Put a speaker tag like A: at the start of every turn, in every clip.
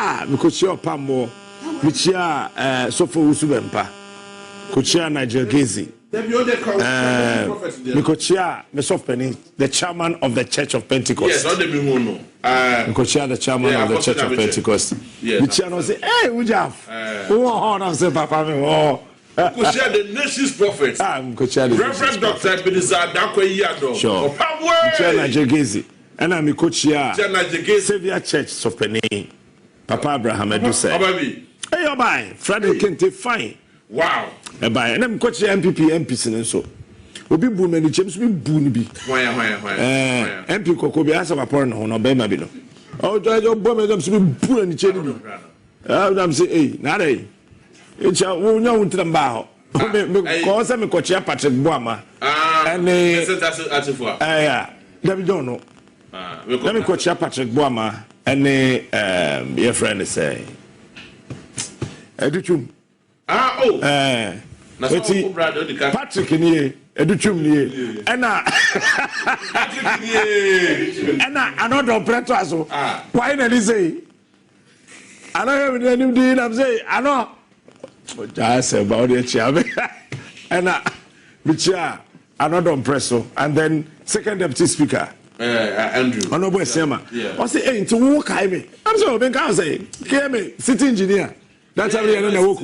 A: Mikochia Pambo, Michia Sofo Owusu Bempah, Kochia Nigel Gaise. Mikochia Mesopeni, the chairman of the Church of Pentecost.
B: Yes, not the Mihono.
A: Mikochia, the chairman of the Church of Pentecost. Michia no say, hey, Ujaf. Oh, no, say Papa, oh.
B: Mikochia the nation's prophet. Reverend Dr. Ebenezer Dankwa Yado.
A: Sure. Michia Nigel Gaise. And I'm Mikochia Savior Church of Penny. Papa Abraham Edu say. Hey, you buy. Friday Kente fine.
B: Wow.
A: Buy. And I'm coaching NPP MPs so. Obi bu many chips be boon be.
B: Why?
A: MP Kokobi as a porn on Bempah Bino. Oh, your bomb them to be poor and cherry. I'm say, hey, not a. It's a woman to the bow. Because I'm a coach Patrick Boama. And that's for. Yeah, we don't know. Let me coach Patrick Boama and your friend say. Educhum. Patrick in here, Educhum here, and another operator. Why not say? I don't have any deal. I'm saying, I know. I say about it, and which are another impresso, and then second deputy speaker. Andrew. Honorable Sema. I say, hey, to walk, I'm so big. I say, came city engineer. That's how we are going to walk.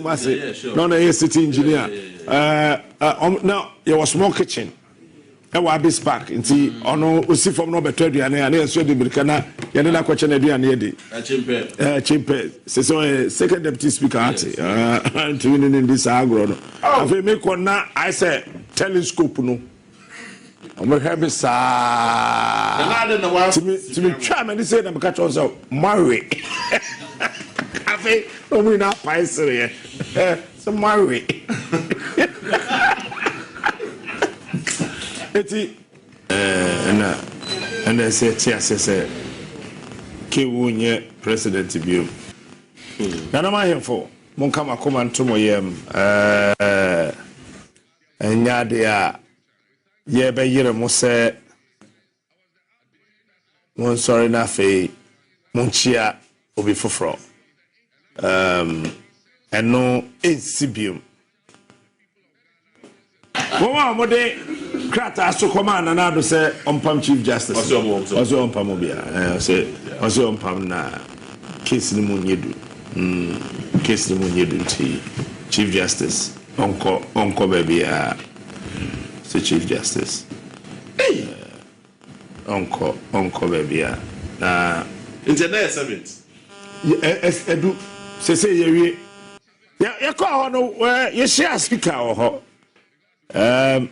A: No, no, city engineer. Now, there was small kitchen. I was this park. And see, ono usi from no better than any and so the Birkana. You know, question a near the Chimpe. So, second deputy speaker, and to win in this agro. If we make one now, I say, telescope no. I'm going to have a to me, charm and say, I'm catch also marry. Cafe, no, we're not pie, so marry. And I said, yes, I said, Kiwunye president to you. Now, I'm here for Monkama command to my and Yadia. Yeah, but you're Mose. Mon sorry, Nafe, Monchia, Obi Fofro. And no, it's Sibium. One more day, Crata, so command and I do say, on Pam Chief Justice. Also on Pamobia. I say, also on Pam na case the moon you do. Case the moon you do, Chief Justice. Uncle baby. The Chief Justice. Hey, Uncle baby.
B: Internet servant.
A: Yes, I do. Say you. Yeah, you call no where you share speaker or yeah,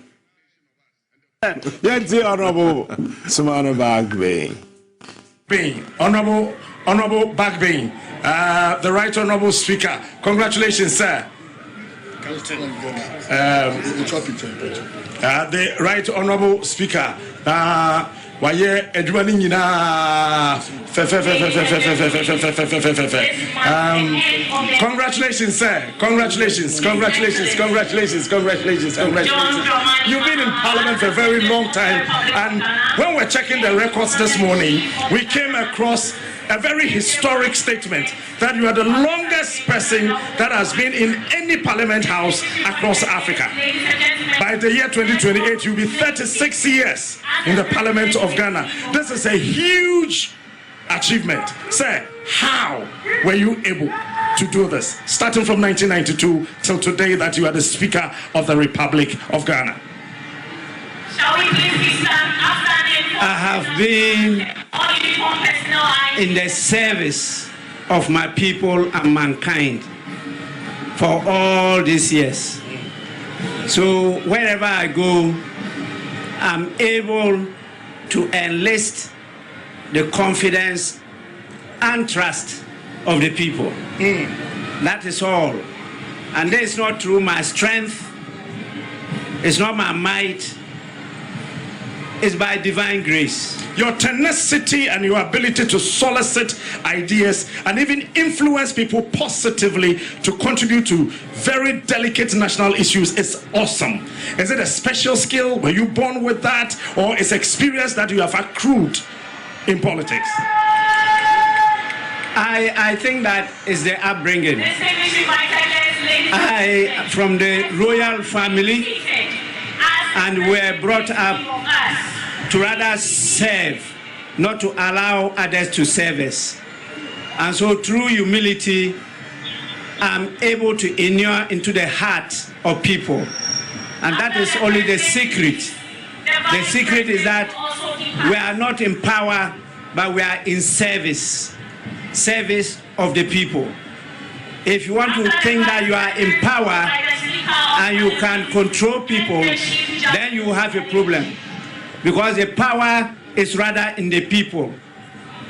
A: the honorable Samana Bagbane. Honorable Bagbane. The right honorable speaker. Congratulations, sir. The right honorable speaker. Waye edwani na congratulations, sir. Congratulations. You've been in Parliament for a very long time, and when we're checking the records this morning, we came across a very historic statement that you are the longest person that has been in any parliament house across Africa. By the year 2028, you'll be 36 years in the Parliament of Ghana. This is a huge achievement. Sir, how were you able to do this? Starting from 1992 till today that you are the Speaker of the Republic of Ghana.
C: Shall we please stand after
D: I have been in the service of my people and mankind for all these years. So wherever I go, I'm able to enlist the confidence and trust of the people. That is all. And that is not through my strength, it's not my might, it's by divine grace.
A: Your tenacity and your ability to solicit ideas and even influence people positively to contribute to very delicate national issues is awesome. Is it a special skill? Were you born with that? Or is experience that you have accrued in politics?
D: I think that is the upbringing. I from the royal family, and were brought up to rather serve, not to allow others to serve us. And so through humility, I'm able to inure into the heart of people. And that is only the secret. The secret is that we are not in power, but we are in service of the people. If you want to think that you are in power and you can control people, then you have a problem. Because the power is rather in the people.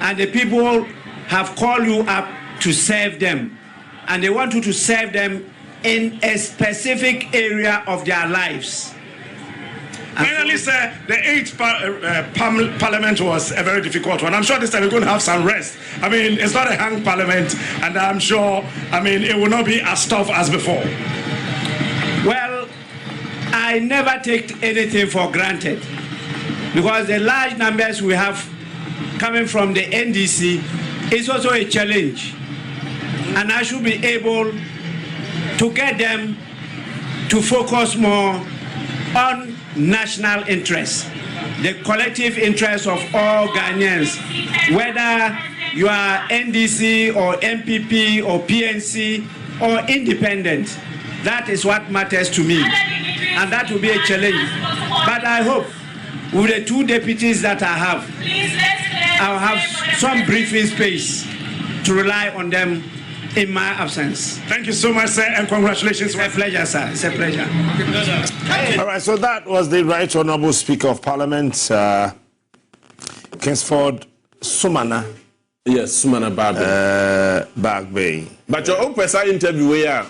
D: And the people have called you up to serve them. And they want you to serve them in a specific area of their lives.
A: Finally, sir, the 8th Parliament was a very difficult one. I'm sure this time we're going to have some rest. I mean, it's not a hung Parliament, and I'm sure, it will not be as tough as before.
D: Well, I never take anything for granted, because the large numbers we have coming from the NDC is also a challenge. And I should be able to get them to focus more on national interests, the collective interests of all Ghanaians, whether you are NDC or NPP or PNC or independent. That is what matters to me, and that will be a challenge. But I hope with the 2 deputies that I have, I'll have some breathing space to rely on them in my absence.
A: Thank you so much, sir, and congratulations.
D: It's a pleasure, sir. It's a pleasure.
A: All right, so that was the Right Honourable Speaker of Parliament, Kingsford Sumana.
B: Yes, Sumana
A: Bagbe.
B: But your own person interview where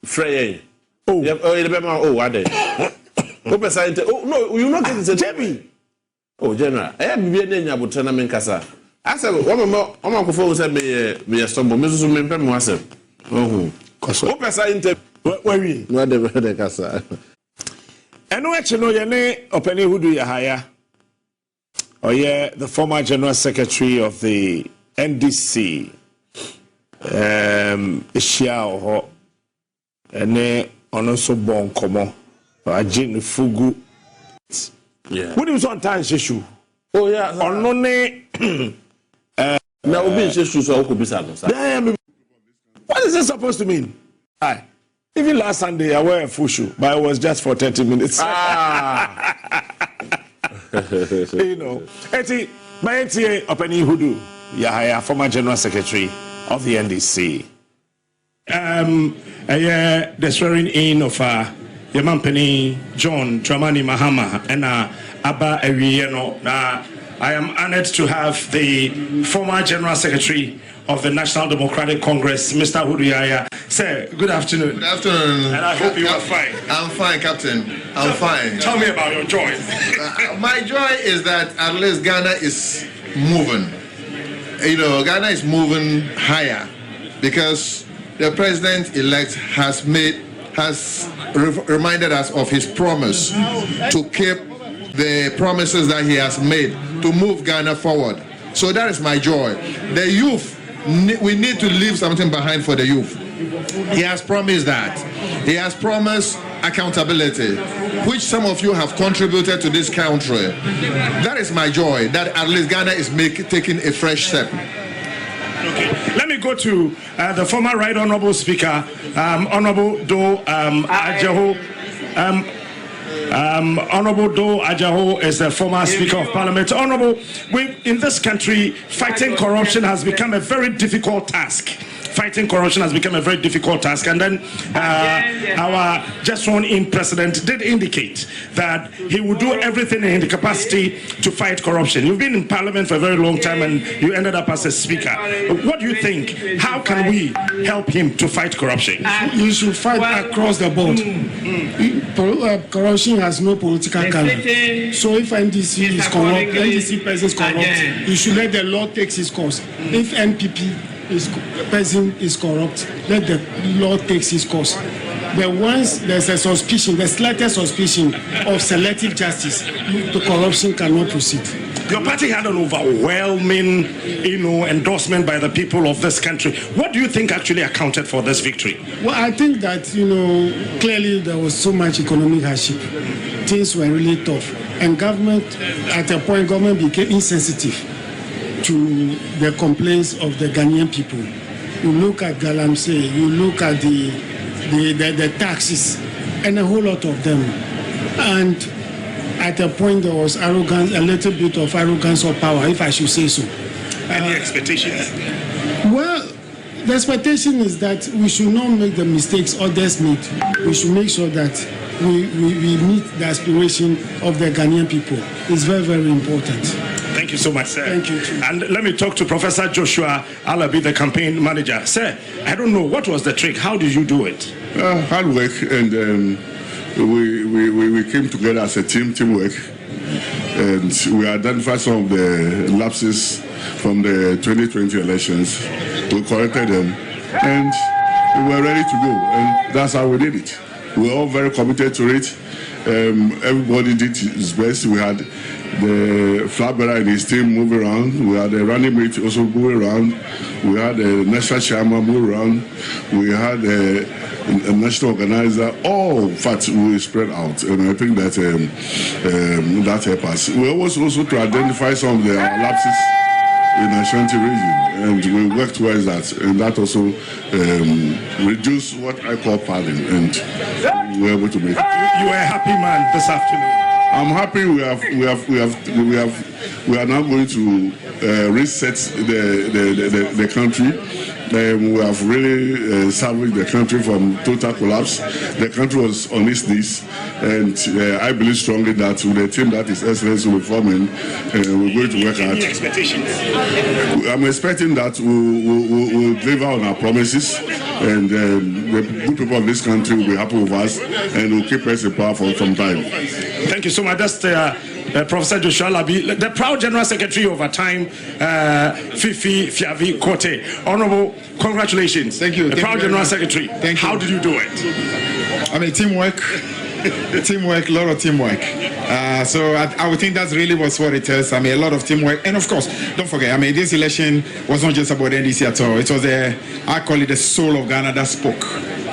B: Frey. Oh, what day? Oh, no, you're not getting Jimmy. Oh, General, I have been in your tournament casa. I said, one more, I'm going to say, me a stumble, Mrs. Mempah myself. Oh, because I interview.
A: Where we?
B: What the casa.
A: And what you know, your name, Openi Hudu Yahaya. Oh, yeah, the former General Secretary of the NDC. Ishiao, and then also born Komo, Ajin Fugu.
B: Yeah.
A: What is on time issue?
B: Oh, yeah.
A: On no name.
B: Now, we be just so could be sad.
A: What is this supposed to mean? Aye. Even last Sunday, I wear a full shoe, but it was just for 30 minutes. You know, Eti, Bayeti Openi Hudu Yahaya, former General Secretary of the NDC. The swearing in of your company, John Dramani Mahama, and Abba Ewieno. I am honored to have the former General Secretary of the National Democratic Congress, Mr. Hudu Yahaya. Sir, good afternoon.
E: Good afternoon.
A: And I hope you are fine.
E: I'm fine, Captain. I'm fine.
A: Tell me about your joy.
E: My joy is that at least Ghana is moving. You know, Ghana is moving higher because the president-elect has reminded us of his promise to keep the promises that he has made to move Ghana forward. So that is my joy. The youth, we need to leave something behind for the youth. He has promised that. He has promised accountability, which some of you have contributed to this country. That is my joy, that at least Ghana is taking a fresh step.
A: Okay, let me go to the former Right Honourable Speaker, Honourable Do Ajaho. Honourable Do Ajaho is the former Speaker of Parliament. Honourable, in this country, fighting corruption has become a very difficult task. Fighting corruption has become a very difficult task. And then our just sworn in president did indicate that he would do everything in the capacity to fight corruption. You've been in Parliament for a very long time and you ended up as a speaker. What do you think? How can we help him to fight corruption?
F: You should fight across the board. Corruption has no political color. So if NDC is corrupt, NDC person is corrupt, you should let the law take its course. If NPP person is corrupt, let the law take its course. But once there's a suspicion, the slightest suspicion of selective justice, the corruption cannot proceed.
G: Your party had an overwhelming, endorsement by the people of this country. What do you think actually accounted for this victory?
F: Well, I think that, clearly there was so much economic hardship. Things were really tough. And government, at a point, government became insensitive to the complaints of the Ghanaian people. You look at Galamsey, you look at the taxes, and a whole lot of them. And at a point there was arrogance, a little bit of arrogance or power, if I should say so.
G: Any expectations?
F: Well, the expectation is that we should not make the mistakes others made. We should make sure that we meet the aspiration of the Ghanaian people. It's very, very important.
G: Thank you so much, sir.
F: Thank you, too.
G: And let me talk to Professor Joshua Alabi, the campaign manager. Sir, I don't know, what was the trick? How did you do it?
H: Hard work, and we came together as a teamwork, and we identified some of the lapses from the 2020 elections. We corrected them, and we were ready to go, and that's how we did it. We were all very committed to it. Everybody did his best. We had the flag bearer in his team moving around. We had the running mate also moving around. We had the national chairman moving around. We had a national organizer. All facts we spread out, and I think that that helped us. We always also to identify some of the lapses in the Ashanti region, and we work towards that, and that also reduce what I call padding, and we were able to make it.
G: You were a happy man this afternoon.
H: I'm happy we are now going to reset the country. We have really salvaged the country from total collapse. The country was on its knees, and I believe strongly that with the team that is excellence will be forming, we're going to work hard.
G: Any expectations?
H: I'm expecting that we'll deliver on our promises, and the good people of this country will be happy with us, and will keep us in power for some time.
G: Thank you so much. That's Professor Joshua Alabi, the proud General Secretary over time, Fifi Fiavi Kote. Honorable, congratulations.
I: Thank you.
G: The proud General Secretary.
I: Thank you.
G: How did you do it?
I: I mean, teamwork, a lot of teamwork. So I would think that's really what it is. I mean, a lot of teamwork. And of course, don't forget, I mean, this election was not just about NDC at all. It was I call it the soul of Ghana that spoke.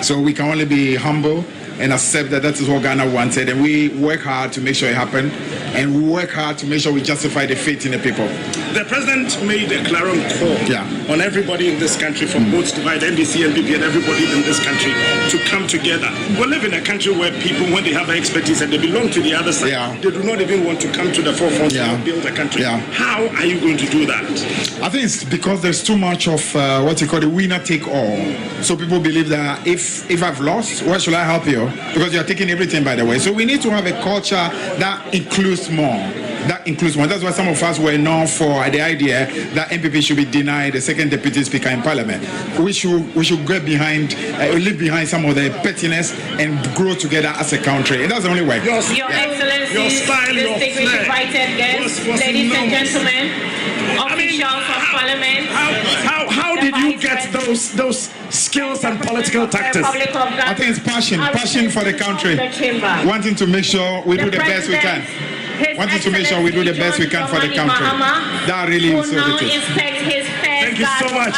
I: So we can only be humble and accept that is what Ghana wanted, and we work hard to make sure it happened, and we work hard to make sure we justify the faith in the people.
G: The president made a clarion call on everybody in this country, from both divide, NDC, NPP, and everybody in this country to come together. We live in a country where people, when they have expertise and they belong to the other side, they do not even want to come to the forefront and build a country. How are you going to do that?
I: I think it's because there's too much of what you call the winner take all. So people believe that if I've lost, why should I help you? Because you're taking everything, by the way. So we need to have a culture that includes more. That's why some of us were known for the idea that NPP should be denied the second deputy speaker in parliament. We should get behind, leave behind some of the pettiness and grow together as a country. And that's the only way.
C: Your Excellency,
G: your style, your flair.
C: Invited guests, ladies and gentlemen, officials of Parliament.
G: How did you get those skills and political tactics?
I: I think it's passion for the country, wanting to make sure we do the best we can. Wanting to make sure we do the best we can for the country. That really is what it is.
G: Thank you so much.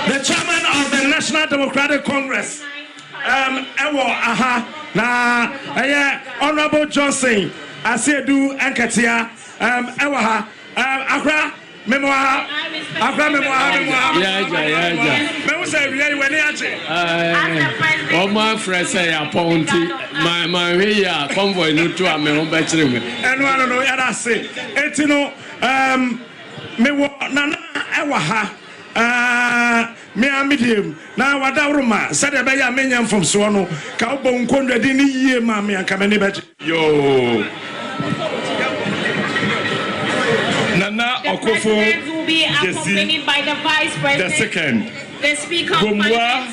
G: The chairman of the National Democratic Congress, Honorable Johnson, Asiedu Ankatia, Accra. Memoir.
J: My friend say appointee. My here convoy no to a me home betting me.
G: And no, I say. Etino, me nana ewaha. Me a medium. Now what that room? Said a beya menian from Suano. Kaubo unkonde dini ye mami and kameni bet. Yo. Nana Okofo
C: will be accompanied by the Vice President,
G: the second,
C: the Speaker of Parliament,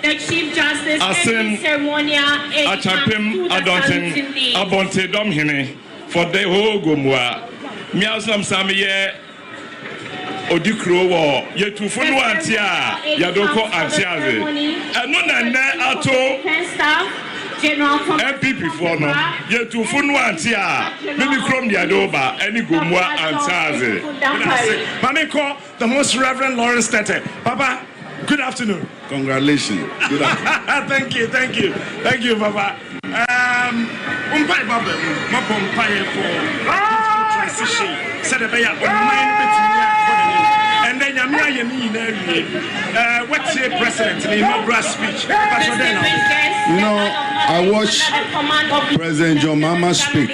C: the Chief Justice, and the Ceremonial
G: Achapim Adontin Abonte Domhine for the whole Gomwa. Miaslam Samiye Odikro war Yetu Funu Antia Yadoko Antiaze. And no Nana Ato. NPP for no. You to phone one tia. Maybe from the Adoba, any Gumwa and Saze. Mamiko, the most Reverend Lawrence Tete. Papa, good afternoon.
H: Congratulations. Good afternoon.
G: Thank you, Papa. Umpai Baba, Mapompai for transition. Said a bear, and then Yamia what's the president in inaugural speech?
H: You know, I watched President John Mahama speak,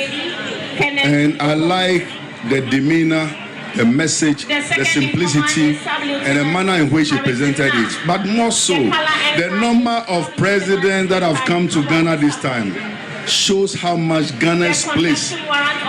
H: and I like the demeanor, the message, the simplicity, and the manner in which he presented it. But more so, the number of presidents that have come to Ghana this time shows how much Ghana's place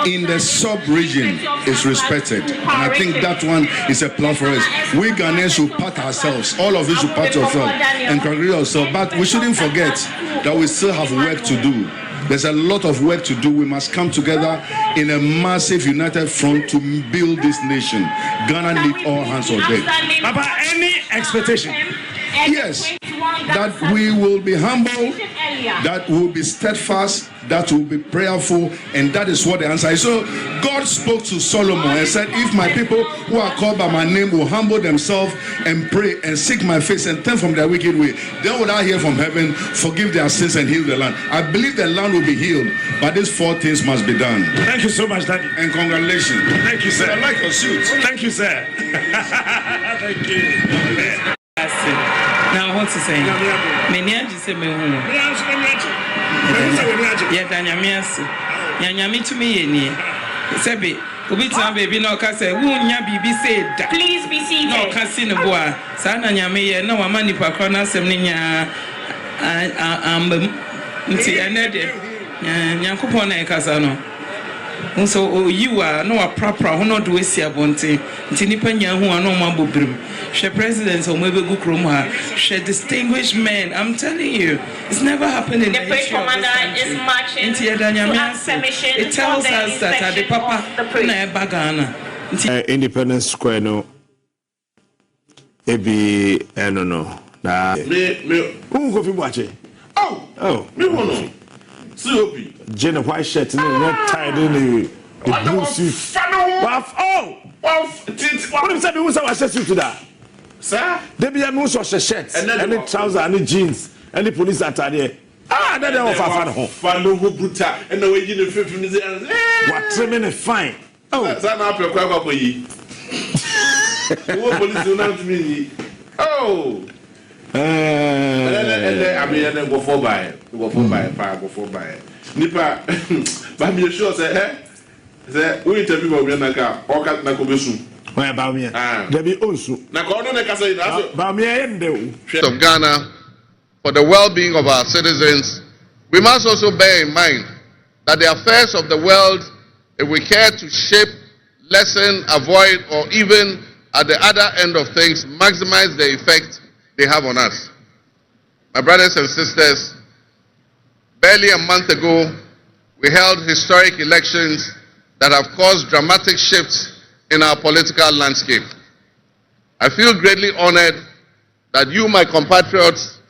H: in the sub-region is respected. And I think that one is a plus for us. We Ghanaians should pat ourselves, all of us should pat ourselves and congratulate ourselves. But we shouldn't forget that we still have work to do. There's a lot of work to do. We must come together in a massive united front to build this nation. Ghana needs all hands on deck.
G: About any expectation?
H: Yes, that we will be humble, that we will be steadfast, that we will be prayerful, and that is what the answer is. So God spoke to Solomon and said, if my people who are called by my name will humble themselves and pray and seek my face and turn from their wicked way, then will I hear from heaven, forgive their sins and heal the land. I believe the land will be healed, but these 4 things must be done.
G: Thank you so much, Daddy.
H: And congratulations.
G: Thank you, sir.
H: I like your suit.
G: Thank you, sir. Thank you.
K: Now, what's he saying? Many of you say, yet Danyamias, Yanyami to me, Sebi, Ubita baby, no Cassa, won't ya be said.
C: Please be seated.
K: No Cassino Bois, Sana Yami, no money per corner, Semnia, Yankupone Casano. So you are no proper, who not do a bonte, Tinipanya, who are no mabubrim. She presidents or maybe Gukruma, she distinguished men. I'm telling you, it's never happened in the history of this country.
C: Is marching to ask permission.
K: It tells us that at the Papa Bagana.
A: Independence Square, no. Ebi, I don't know. Who go fi watch it? Oh,
B: me wanna. See
A: Jenna white shirt, no red tie, the blue suit. What if said who was a suit to that?
B: Sir?
A: They be a moose or shirt, any trousers, any jeans, any police attire. Ah, that they offer home.
B: Fano who bruta, and the way you know 50 minutes.
A: What 3 minutes fine? Oh,
B: that's not a quack for ye. What police do not mean? Oh, I mean, I go for by, go for by. Nipa, but me sure say, we interview about Bianca, or cat Nakobesu.
A: Where about me? There be Owusu.
E: Of Ghana, for the well-being of our citizens, we must also bear in mind that the affairs of the world, if we care to shape, lessen, avoid, or even at the other end of things, maximize the effect they have on us. My brothers and sisters, barely a month ago, we held historic elections that have caused dramatic shifts in our political landscape. I feel greatly honored that you, my compatriots,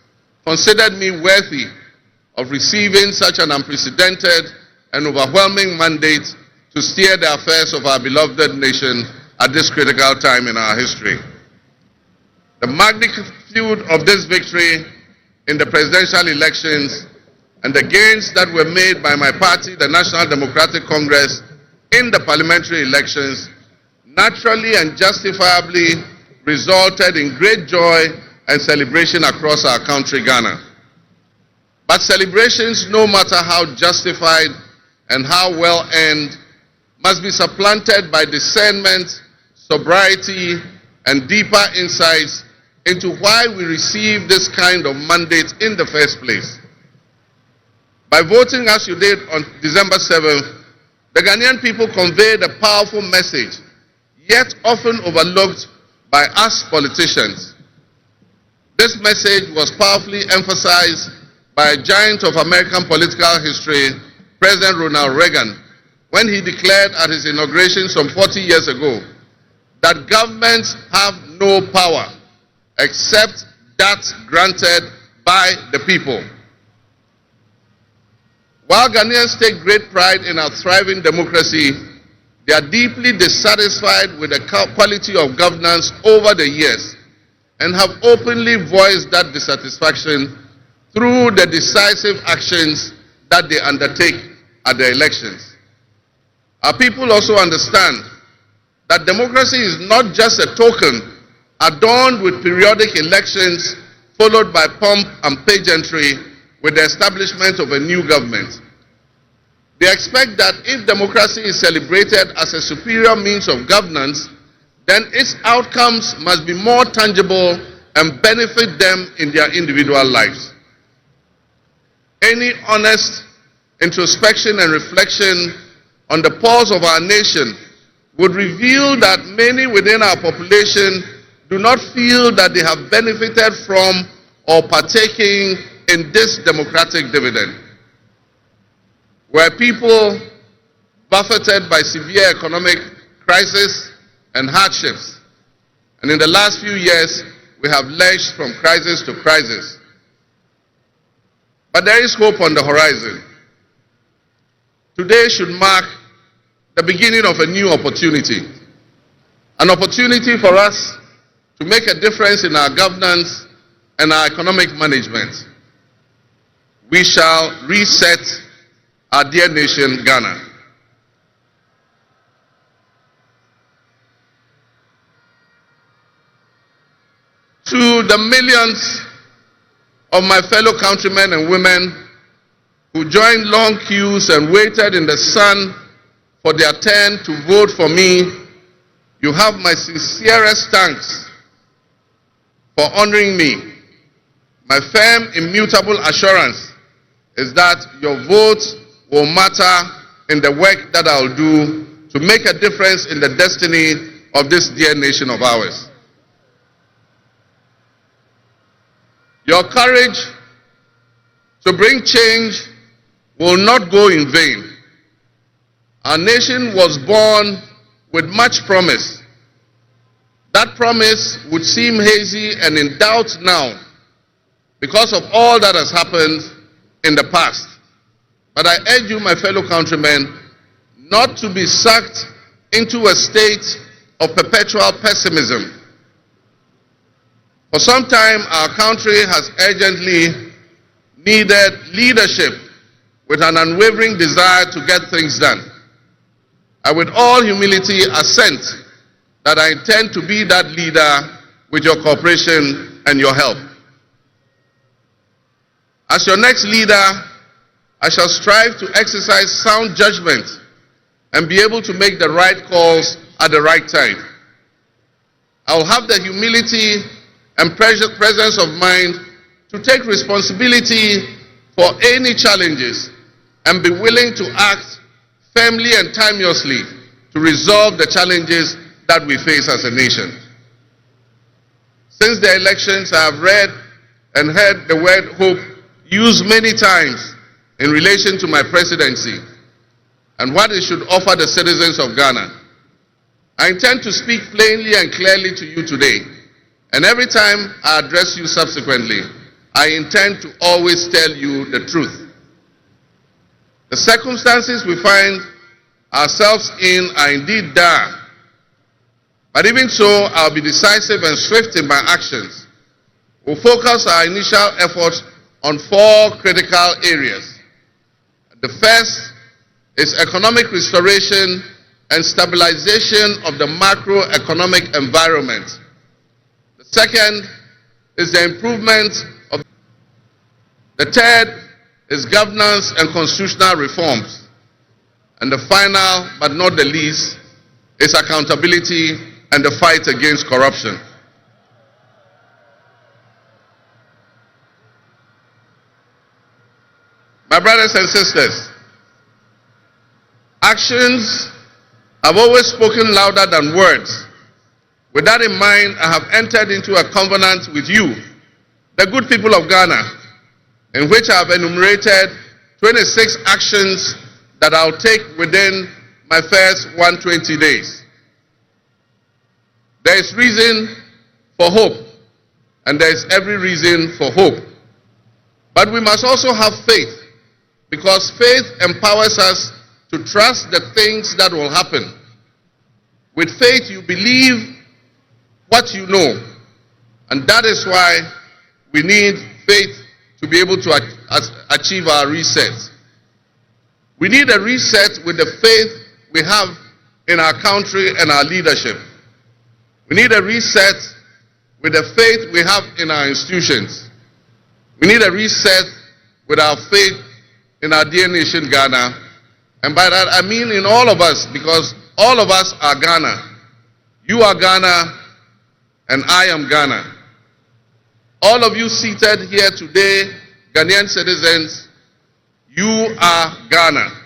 E: considered me worthy of receiving such an unprecedented and overwhelming mandate to steer the affairs of our beloved nation at this critical time in our history. The magnitude of this victory in the presidential elections and the gains that were made by my party, the National Democratic Congress, in the parliamentary elections naturally and justifiably resulted in great joy and celebration across our country, Ghana. But celebrations, no matter how justified and how well earned, must be supplanted by discernment, sobriety, and deeper insights into why we received this kind of mandate in the first place. By voting as you did on December 7th, the Ghanaian people conveyed a powerful message, yet often overlooked by us politicians. This message was powerfully emphasized by a giant of American political history, President Ronald Reagan, when he declared at his inauguration some 40 years ago that governments have no power except that granted by the people.
L: While Ghanaians take great pride in our thriving democracy, they are deeply dissatisfied with the quality of governance over the years and have openly voiced that dissatisfaction through the decisive actions that they undertake at the elections. Our people also understand that democracy is not just a token adorned with periodic elections followed by pomp and pageantry with the establishment of a new government. They expect that if democracy is celebrated as a superior means of governance, then its outcomes must be more tangible and benefit them in their individual lives. Any honest introspection and reflection on the pulse of our nation would reveal that many within our population do not feel that they have benefited from or partaking in this democratic dividend. Were people buffeted by severe economic crisis and hardships, and in the last few years we have lurched from crisis to crisis. But there is hope on the horizon. Today should mark the beginning of a new opportunity, an opportunity for us to make a difference in our governance and our economic management. We shall reset our dear nation, Ghana. To the millions of my fellow countrymen and women who joined long queues and waited in the sun for their turn to vote for me, you have my sincerest thanks for honoring me. My firm, immutable assurance is that your vote will matter in the work that I'll do to make a difference in the destiny of this dear nation of ours. Your courage to bring change will not go in vain. Our nation was born with much promise. That promise would seem hazy and in doubt now because of all that has happened in the past. But I urge you, my fellow countrymen, not to be sucked into a state of perpetual pessimism. For some time, our country has urgently needed leadership with an unwavering desire to get things done. I, with all humility, assent that I intend to be that leader with your cooperation and your help. As your next leader, I shall strive to exercise sound judgment and be able to make the right calls at the right time. I will have the humility and presence of mind to take responsibility for any challenges and be willing to act firmly and timeously to resolve the challenges that we face as a nation. Since the elections, I have read and heard the word hope used many times in relation to my presidency and what it should offer the citizens of Ghana. I intend to speak plainly and clearly to you today, and every time I address you subsequently, I intend to always tell you the truth. The circumstances we find ourselves in are indeed dire, but even so, I'll be decisive and swift in my actions. We'll focus our initial efforts on 4 critical areas. The first is economic restoration and stabilization of the macroeconomic environment. The second is the improvement of. The third is governance and constitutional reforms. And the final, but not the least, is accountability and the fight against corruption. My brothers and sisters, actions have always spoken louder than words. With that in mind, I have entered into a covenant with you, the good people of Ghana, in which I have enumerated 26 actions that I'll take within my first 120 days. There is reason for hope, and there is every reason for hope. But we must also have faith because faith empowers us to trust the things that will happen. With faith, you believe what you know, and that is why we need faith to be able to achieve our reset. We need a reset with the faith we have in our country and our leadership. We need a reset with the faith we have in our institutions. We need a reset with our faith in our dear nation, Ghana. And by that, I mean in all of us, because all of us are Ghana. You are Ghana, and I am Ghana. All of you seated here today, Ghanaian citizens, you are Ghana.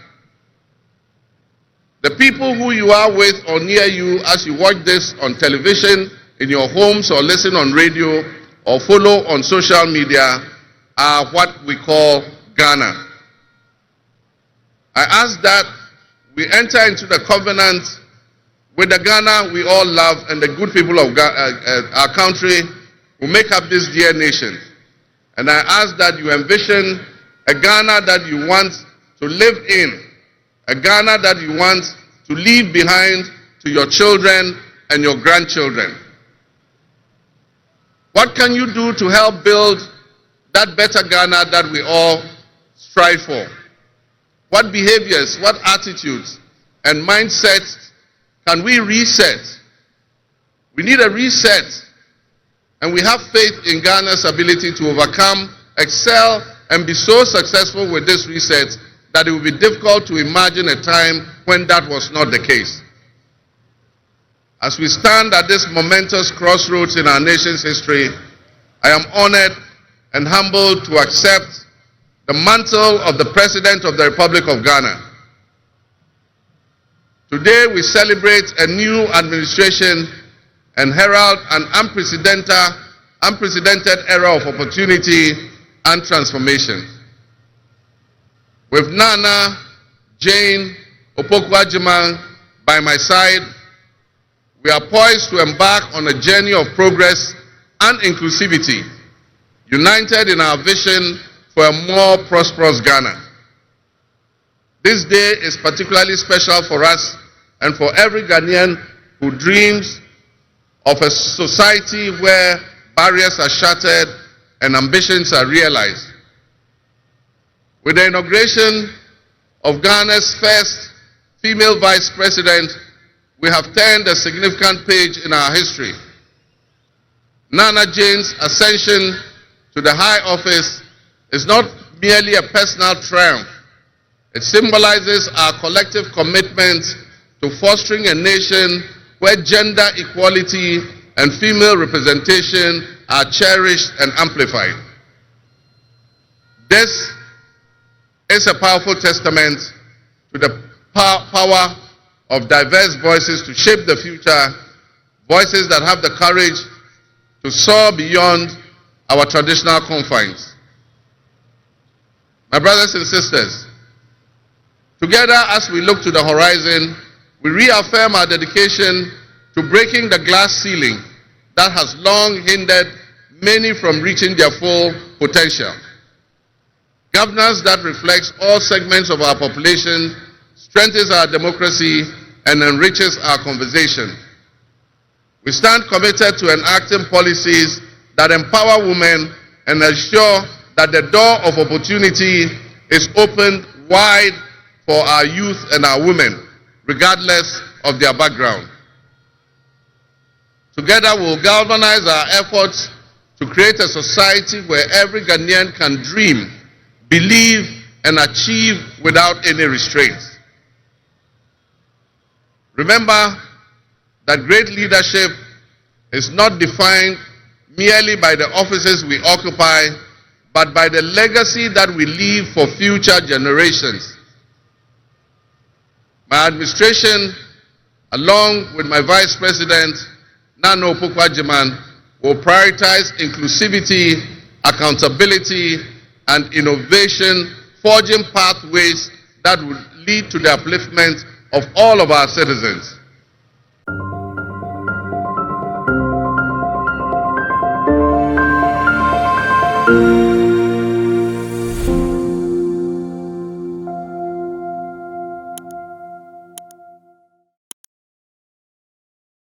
L: The people who you are with or near you as you watch this on television, in your homes, or listen on radio, or follow on social media are what we call Ghana. I ask that we enter into the covenant with the Ghana we all love and the good people of our country who make up this dear nation. And I ask that you envision a Ghana that you want to live in, a Ghana that you want to leave behind to your children and your grandchildren. What can you do to help build that better Ghana that we all strive for? What behaviors, what attitudes and mindsets can we reset? We need a reset, and we have faith in Ghana's ability to overcome, excel, and be so successful with this reset that it will be difficult to imagine a time when that was not the case. As we stand at this momentous crossroads in our nation's history, I am honored and humbled to accept the mantle of the President of the Republic of Ghana. Today we celebrate a new administration and herald an unprecedented era of opportunity and transformation. With Nana, Jane, Opoku-Agyeman by my side, we are poised to embark on a journey of progress and inclusivity, united in our vision for a more prosperous Ghana. This day is particularly special for us and for every Ghanaian who dreams of a society where barriers are shattered and ambitions are realized. With the inauguration of Ghana's first female vice president, we have turned a significant page in our history. Nana Jane's ascension to the high office is not merely a personal triumph. It symbolizes our collective commitment to fostering a nation where gender equality and female representation are cherished and amplified. This is a powerful testament to the power of diverse voices to shape the future, voices that have the courage to soar beyond our traditional confines. My brothers and sisters, together as we look to the horizon, we reaffirm our dedication to breaking the glass ceiling that has long hindered many from reaching their full potential. Governance that reflects all segments of our population strengthens our democracy and enriches our conversation. We stand committed to enacting policies that empower women and ensure that the door of opportunity is opened wide for our youth and our women, regardless of their background. Together we'll galvanize our efforts to create a society where every Ghanaian can dream, believe, and achieve without any restraints. Remember that great leadership is not defined merely by the offices we occupy, but by the legacy that we leave for future generations. My administration, along with my Vice President, Nana Opoku-Agyeman, will prioritize inclusivity, accountability, and innovation, forging pathways that will lead to the upliftment of all of our citizens.